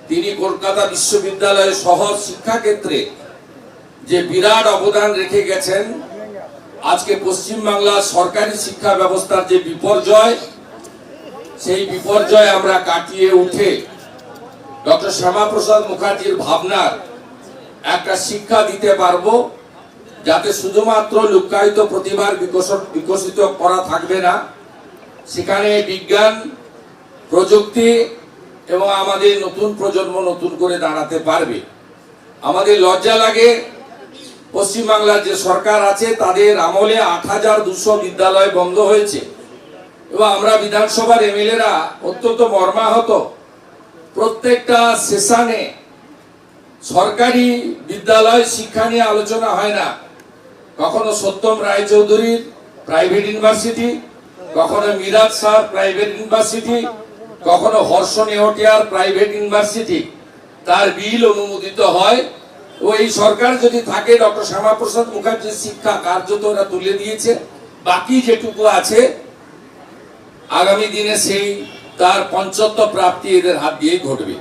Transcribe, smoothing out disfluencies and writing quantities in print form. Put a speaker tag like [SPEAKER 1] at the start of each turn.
[SPEAKER 1] তিনি কলকাতা বিশ্ববিদ্যালয়ের শহর শিক্ষা ক্ষেত্রে যে বিরাট অবদান রেখে গেছেন। আজকে পশ্চিমবাংলার সরকারি শিক্ষা ব্যবস্থার যে বিপর্যয়, সেই বিপর্যয় আমরা কাটিয়ে উঠে ডক্টর শ্যামাপ্রসাদ মুখার্জির ভাবনার একটা শিক্ষা দিতে পারবো, যাতে শুধুমাত্র লুক্কায়িত প্রতিভার বিকশিত করা থাকবে না, সেখানে বিজ্ঞান, প্রযুক্তি এবং আমাদের নতুন প্রজন্ম নতুন করে দাঁড়াতে পারবে। আমাদের লজ্জা লাগে, পশ্চিমবাংলার যে সরকার আছে তাদের আমলে ৮,২০০ বিদ্যালয় বন্ধ হয়েছে এবং আমরা বিধানসভার এমএলএরা অত্যন্ত মর্মাহত। প্রত্যেকটা সেশনে সরকারি বিদ্যালয় শিক্ষা নিয়ে আলোচনা হয় না। কখনো সত্যম রায়চৌধুরীর প্রাইভেট ইউনিভার্সিটি, কখনো মিরাজ স্যার প্রাইভেট ইউনিভার্সিটি, কখনো হর্ষ নেওটিয়ার প্রাইভেট ইউনিভার্সিটি, তার বিল অনুমোদিত হয়। ও এই সরকার যদি থাকে, ডক্টর শ্যামাপ্রসাদ মুখার্জির শিক্ষা কার্যত ওরা তুলে দিয়েছে। বাকি যেটুকু আছে আগামী দিনে সেই তার পঞ্চত্ব প্রাপ্তি এদের হাত দিয়েই ঘটবে।